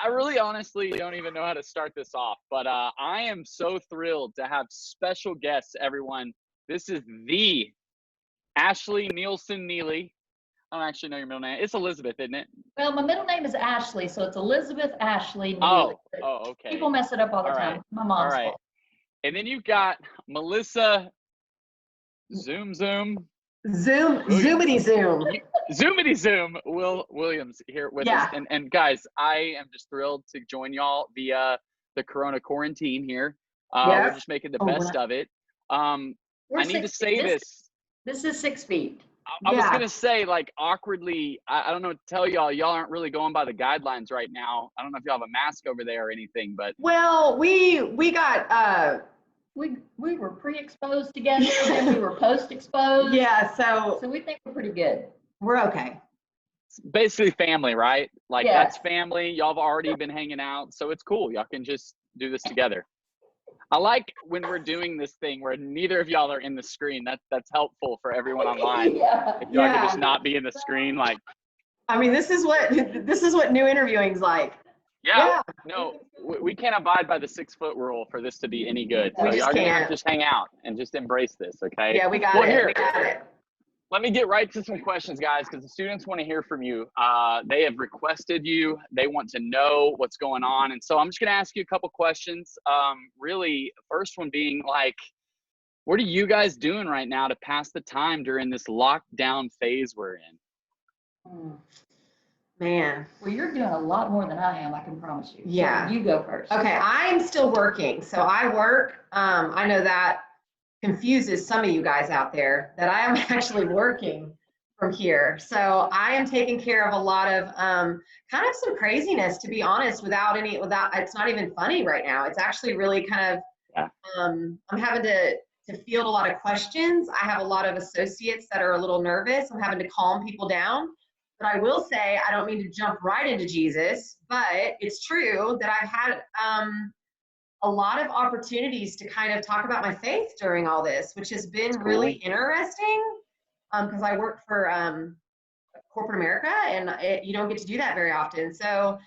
I really honestly don't even know how to start this off, but I am so thrilled to have special guests, everyone. This is the Ashley Nielsen Neely. I don't actually know your middle name. It's Elizabeth, isn't it? Well, my middle name is Ashley, so it's Elizabeth Ashley Neely. Okay. People mess it up all the time. Right. It's my mom's All right. fault. And then you've got Melissa Zoomity Zoom Williams here with us. And guys, I am just thrilled to join y'all via the Corona quarantine here. We're just making the best of it. I need to say this. This is 6 feet. I was gonna say, like, awkwardly, I don't know what to tell y'all. Y'all aren't really going by the guidelines right now. I don't know if y'all have a mask over there or anything, but we got we were pre-exposed together and we were post-exposed. Yeah, so we think we're pretty good. We're okay. It's basically family, right? Like that's family. Y'all have already been hanging out, so it's cool. Y'all can just do this together. I like when we're doing this thing where neither of y'all are in the screen. That's helpful for everyone online. If y'all could just not be in the screen, like. I mean, this is what new interviewing's like. Yeah. No, we can't abide by the 6 foot rule for this to be any good. So y'all gonna have to just hang out and just embrace this, okay? Yeah, we got it. Here, we got it. Let me get right to some questions, guys, because the students want to hear from you. They have requested you. They want to know what's going on. And so I'm just going to ask you a couple questions. Really, first one being, like, what are you guys doing right now to pass the time during this lockdown phase we're in? Man. Well, you're doing a lot more than I am, I can promise you. Yeah. So you go first. Okay, I'm still working. So I work. I know that confuses some of you guys out there that I am actually working from here. So I am taking care of a lot of kind of some craziness, to be honest, without it's not even funny right now. It's actually really kind of I'm having to field a lot of questions. I have a lot of associates that are a little nervous. I'm having to calm people down. But I will say, I don't mean to jump right into Jesus, but it's true that I've had a lot of opportunities to kind of talk about my faith during all this, which has been really interesting because I work for corporate America, and you don't get to do that very often. So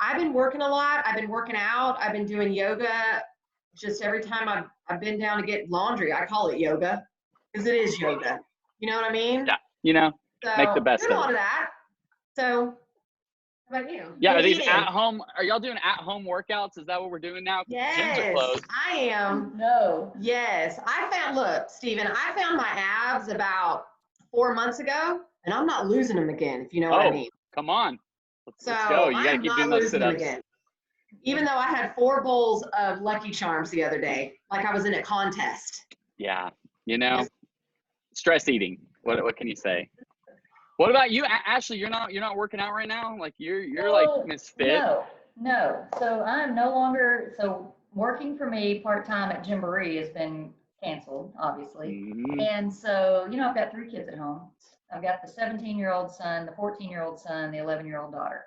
I've been working a lot. I've been working out. I've been doing yoga. Just every time I've been down to get laundry, I call it yoga because it is yoga. You know what I mean? Yeah, so make the best of it. A lot of that. So how about you? Yeah, are these at home? Are y'all doing at home workouts? Is that what we're doing now? Yes, gyms are closed. I am. No. Yes, look, Stephen, I found my abs about 4 months ago, and I'm not losing them again, if you know what I mean. Come on. Let's go. You got to keep doing those sit-ups. Even though I had 4 bowls of Lucky Charms the other day, like I was in a contest. Yeah, stress eating. What can you say? What about you, Ashley? You're not working out right now? Like you're like Miss Fit. No. So I'm no longer working for me part-time at Gymboree has been canceled, obviously. And so, I've got 3 kids at home. I've got the 17-year-old son, the 14-year-old son, the 11-year-old daughter.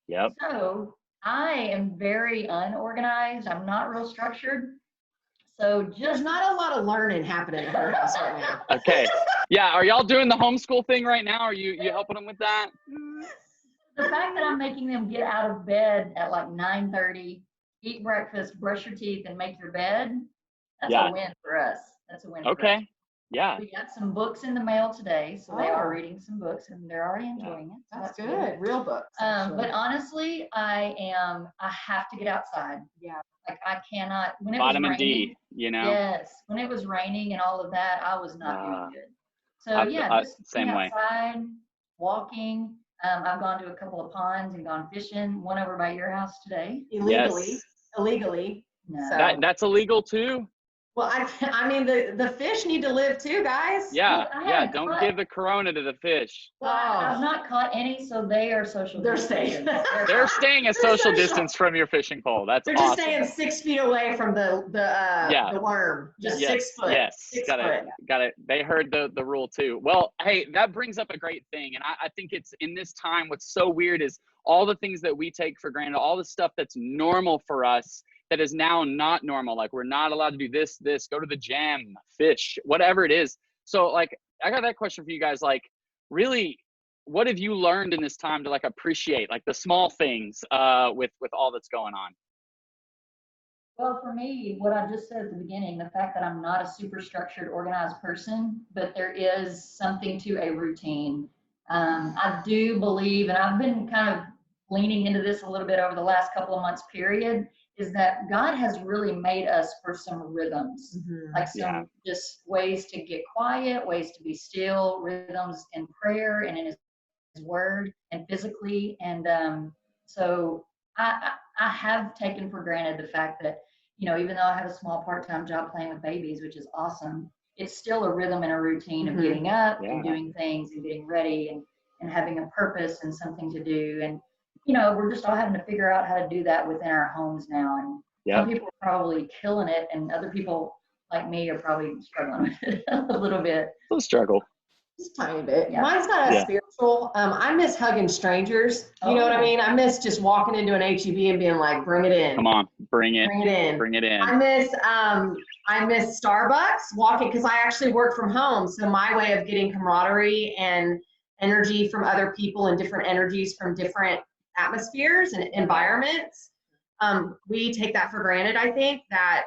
Yep. So I am very unorganized. I'm not real structured. So there's not a lot of learning happening at her house right now. Okay. Yeah. Are y'all doing the homeschool thing right now? Are you helping them with that? The fact that I'm making them get out of bed at like 9:30, eat breakfast, brush your teeth, and make your bed, that's a win for us. That's a win for us. Okay. Yeah. We got some books in the mail today, so they are reading some books and they're already enjoying it. So that's good. Real books. But honestly, I have to get outside. Yeah. Like I cannot, when it Vitamin was raining, D, Yes. When it was raining and all of that, I was not doing good. So just same outside, walking. I've gone to a couple of ponds and gone fishing. One over by your house today. Illegally. No. That's illegal too. Well, I mean, the fish need to live too, guys. Yeah, don't give the corona to the fish. Well, I've not caught any, so they are social distance. They're safe. They're staying a social distance from your fishing pole. They're just staying 6 feet away from the worm. Just 6 foot. Yes, got it. They heard the rule too. Well, hey, that brings up a great thing, and I think it's in this time. What's so weird is all the things that we take for granted, all the stuff that's normal for us, that is now not normal. Like we're not allowed to do this, go to the gym, fish, whatever it is. So like, I got that question for you guys. Like really, what have you learned in this time to like appreciate like the small things with all that's going on? Well, for me, what I just said at the beginning, the fact that I'm not a super structured, organized person, but there is something to a routine. I do believe, and I've been kind of leaning into this a little bit over the last couple of months period, is that God has really made us for some rhythms, like some just ways to get quiet, ways to be still, rhythms in prayer and in his word and physically. And so I have taken for granted the fact that, you know, even though I have a small part-time job playing with babies, which is awesome, it's still a rhythm and a routine of getting up and doing things and getting ready and having a purpose and something to do. And, you know, we're just all having to figure out how to do that within our homes now. And some people are probably killing it, and other people like me are probably struggling with it a little bit. Little struggle. Just a tiny bit. Mine's not as spiritual. I miss hugging strangers. You know what I mean? I miss just walking into an HEB and being like, bring it in. Come on, bring it in. Bring it in. I miss Starbucks walking, because I actually work from home. So my way of getting camaraderie and energy from other people and different energies from different atmospheres and environments, we take that for granted. I think that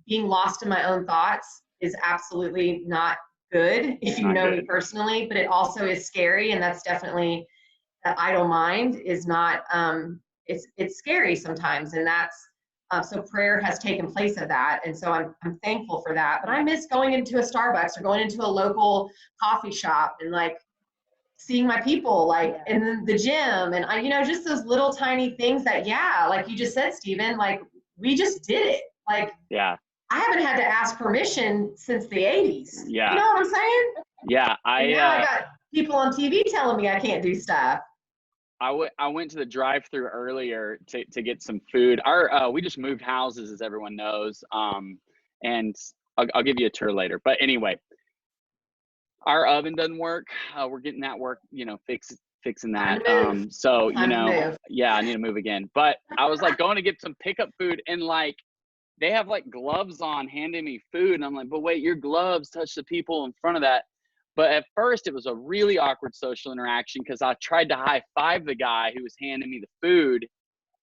being lost in my own thoughts is absolutely not good if you know me personally, but it also is scary. And that's definitely, that idle mind is not, it's scary sometimes. And that's, so prayer has taken place of that. And so I'm thankful for that. But I miss going into a Starbucks or going into a local coffee shop and like seeing my people, like in the gym. And I, you know, just those little tiny things that, like you just said, Stephen, like we just did it. Like, I haven't had to ask permission since the 80s. You know what I'm saying? Yeah. I got people on TV telling me I can't do stuff. I went to the drive-thru earlier to get some food. We just moved houses, as everyone knows. And I'll give you a tour later. But anyway, our oven doesn't work. We're getting that work, you know, fixing that. So, you know, I need to move again. But I was like going to get some pickup food, and like they have like gloves on handing me food. And I'm like, but wait, your gloves touch the people in front of that. But at first it was a really awkward social interaction because I tried to high five the guy who was handing me the food.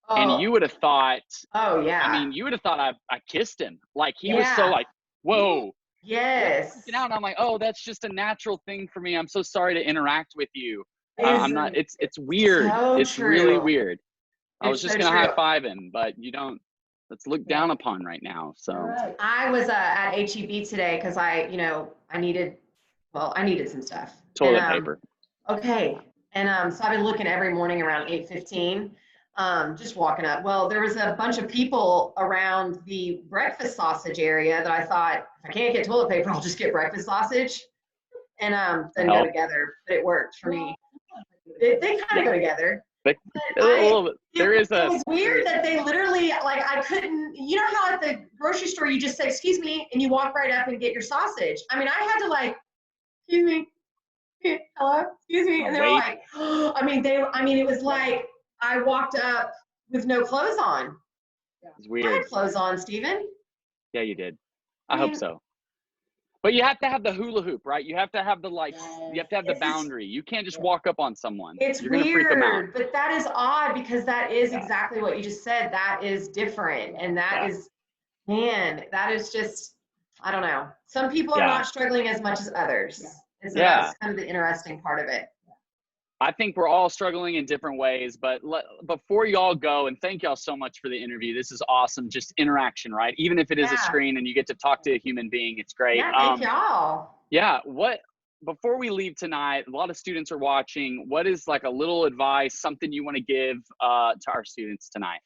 And you would have thought, I mean, you would have thought I kissed him. Like he was so like, whoa. Yes. And I'm like, oh, that's just a natural thing for me. I'm so sorry to interact with you. I'm not, it's weird. So it's true. Really weird. I was just so going to true. high five him, but you don't. That's looked down upon right now. So I was at HEB today because I needed some stuff. Toilet paper. Okay. And so I've been looking every morning around 8:15, just walking up. Well, there was a bunch of people around the breakfast sausage area that I thought, if I can't get toilet paper, I'll just get breakfast sausage. And then go together. But it worked for me. They kind of go together. It was weird that they literally, like, I couldn't, you know how at the grocery store you just say, excuse me, and you walk right up and get your sausage. I mean, I had to like, excuse me, hello, excuse me. And they were like, oh, it was like I walked up with no clothes on. It's weird. I had clothes on, Stephen. Yeah, you did. I hope so. But you have to have the hula hoop, right? You have to have the you have to have the boundary. You can't just walk up on someone. It's You're gonna freak them out. But that is odd because that is exactly what you just said. That is different. And that is, man, that is just, I don't know. Some people are not struggling as much as others. And so that's kind of the interesting part of it. I think we're all struggling in different ways, but before y'all go, and thank y'all so much for the interview. This is awesome. Just interaction, right? Even if it is a screen and you get to talk to a human being, it's great. Yeah, thank y'all. Yeah. Before we leave tonight, a lot of students are watching. What is like a little advice, something you want to give to our students tonight?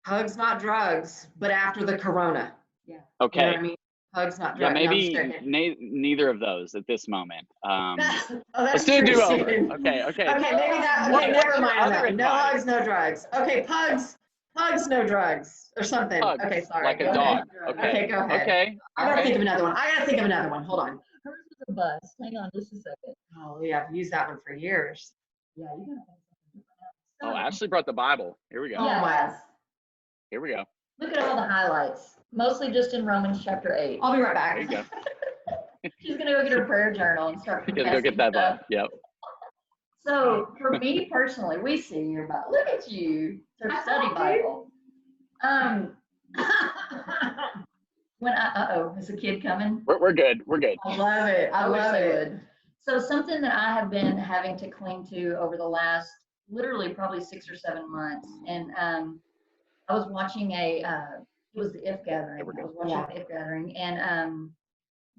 Hugs, not drugs, but after the corona. Yeah. Okay. You know what I mean? Hugs, not drugs. Yeah, maybe neither of those at this moment. Let's do true, over. Stephen. Okay, maybe that. Okay, never mind that. No hugs, no drugs. Okay, hugs, no drugs, or something. Hugs, okay, sorry. like a dog. Okay, go ahead. Okay. I gotta think of another one. Hold on. Hers was a bus. Hang on just a second. Oh yeah, I've used that one for years. Yeah, you gotta think Oh, Ashley brought the Bible. Here we go. Yes. Here we go. Look at all the highlights. Mostly just in Romans chapter 8. I'll be right back. There you go. She's gonna go get her prayer journal and start Gotta go confessing get that stuff. Bible. Yep. So for me personally, we see your Bible. Look at you, it's her study Bible. When is a kid coming? We're good. We're good. I love it. I love it. Would. So something that I have been having to cling to over the last literally probably 6 or 7 months, and I was watching it was the If Gathering. I was watching the If Gathering, and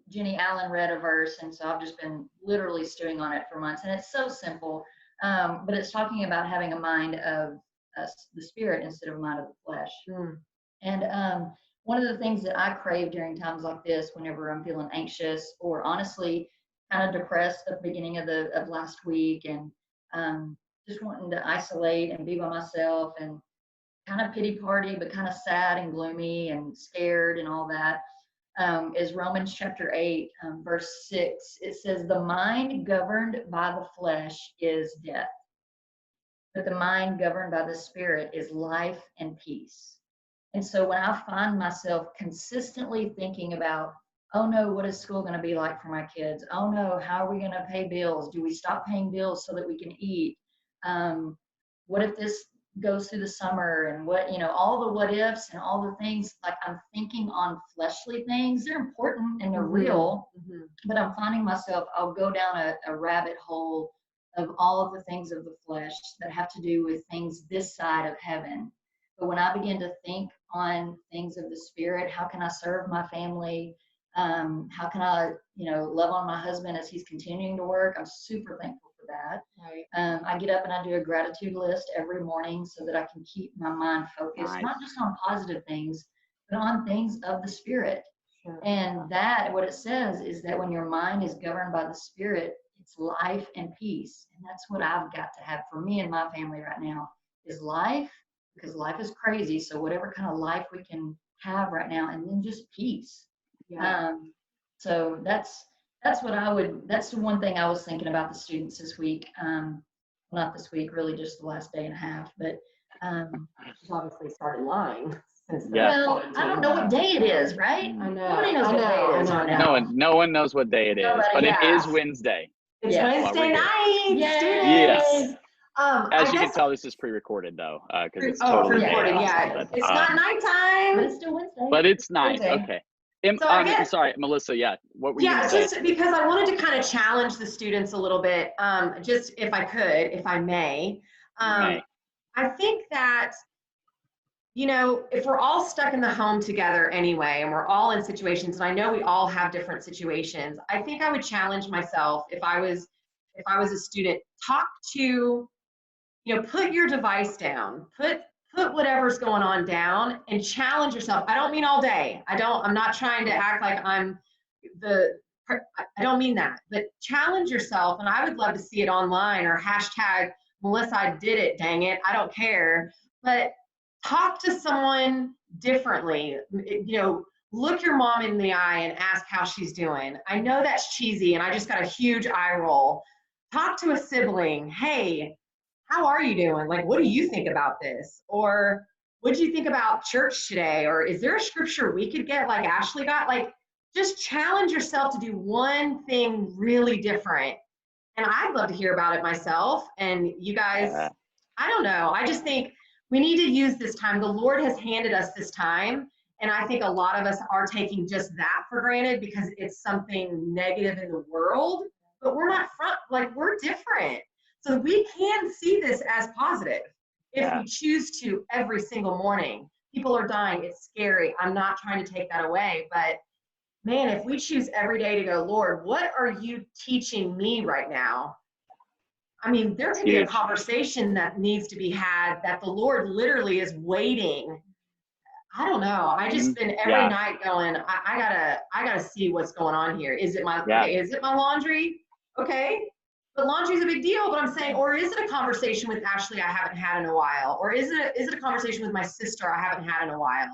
Jenny Allen read a verse, and so I've just been literally stewing on it for months, and it's so simple, but it's talking about having a mind of the spirit instead of a mind of the flesh. And one of the things that I crave during times like this, whenever I'm feeling anxious or honestly kind of depressed at the beginning of last week, and just wanting to isolate and be by myself and kind of pity party, but kind of sad and gloomy and scared and all that, is Romans chapter 8, verse 6. It says, "The mind governed by the flesh is death, but the mind governed by the spirit is life and peace." And so when I find myself consistently thinking about, oh no, what is school going to be like for my kids? Oh no, how are we going to pay bills? Do we stop paying bills so that we can eat? What if this goes through the summer? And what, all the what ifs and all the things, like I'm thinking on fleshly things. They're important and they're real, but I'm finding myself, I'll go down a rabbit hole of all of the things of the flesh that have to do with things this side of heaven. But when I begin to think on things of the spirit, how can I serve my family? How can I, love on my husband as he's continuing to work? I'm super thankful for that. Right. I get up and I do a gratitude list every morning so that I can keep my mind focused, not just on positive things, but on things of the spirit. Sure. And that, what it says is that when your mind is governed by the spirit, it's life and peace. And that's what I've got to have for me and my family right now is life, because life is crazy. So whatever kind of life we can have right now, and then just peace. Yeah. So that's that's the one thing I was thinking about the students this week. Not this week, really just the last day and a half, but she's obviously started lying. Well, I don't know what day it is, right? I know. Nobody knows what day it is right now. No one knows what day it is, but it is Wednesday. It's Wednesday night, Yes. As you can tell, this is pre-recorded though, because it's totally pre-recorded. Yeah, it's not nighttime, but it's still Wednesday. But it's night. Okay. So sorry, Melissa. Yeah, what were you going to say? Just because I wanted to kind of challenge the students a little bit, just if I could, if I may. I think that, if we're all stuck in the home together anyway, and we're all in situations, and I know we all have different situations, I think I would challenge myself if I was a student, talk to, put your device down, put whatever's going on down and challenge yourself. I don't mean all day. I'm not trying to act like I don't mean that, but challenge yourself. And I would love to see it online or hashtag Melissa, I did it, dang it. I don't care. But talk to someone differently. Look your mom in the eye and ask how she's doing. I know that's cheesy and I just got a huge eye roll. Talk to a sibling. Hey, how are you doing? Like, what do you think about this? Or what did you think about church today? Or is there a scripture we could get like Ashley got? Like, just challenge yourself to do one thing really different. And I'd love to hear about it myself. And you guys, I don't know. I just think we need to use this time. The Lord has handed us this time. And I think a lot of us are taking just that for granted because it's something negative in the world, but we're not we're different. So we can see this as positive if we choose to every single morning. People are dying. It's scary. I'm not trying to take that away. But man, if we choose every day to go, Lord, what are you teaching me right now? I mean, there could be a conversation that needs to be had that the Lord literally is waiting. I don't know. I just been every night going, I gotta see what's going on here. Is it my laundry? Okay. But laundry's a big deal, but I'm saying, or is it a conversation with Ashley I haven't had in a while? Or is it a conversation with my sister I haven't had in a while?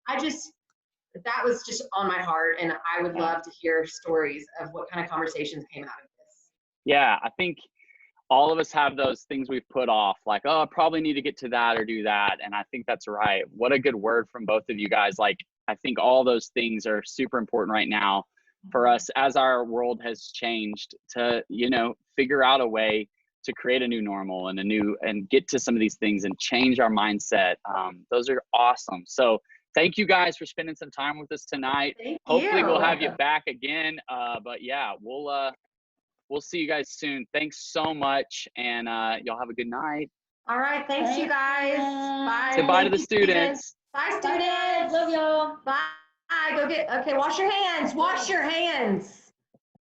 That was just on my heart, and I would love to hear stories of what kind of conversations came out of this. Yeah, I think all of us have those things we've put off, like, oh, I probably need to get to that or do that. And I think that's right. What a good word from both of you guys. Like, I think all those things are super important right now. for us as our world has changed to, you know, figure out a way to create a new normal and get to some of these things and change our mindset. Those are awesome. So thank you guys for spending some time with us tonight. Thank Hopefully you. we'll have you back again. But yeah, we'll see you guys soon. Thanks so much. And y'all have a good night. All right. Thanks, you guys. Bye. Say bye to Thank the you, students. Bye, Bye, guys. students. Love y'all. Bye. Go get, okay, wash your hands. Wash your hands.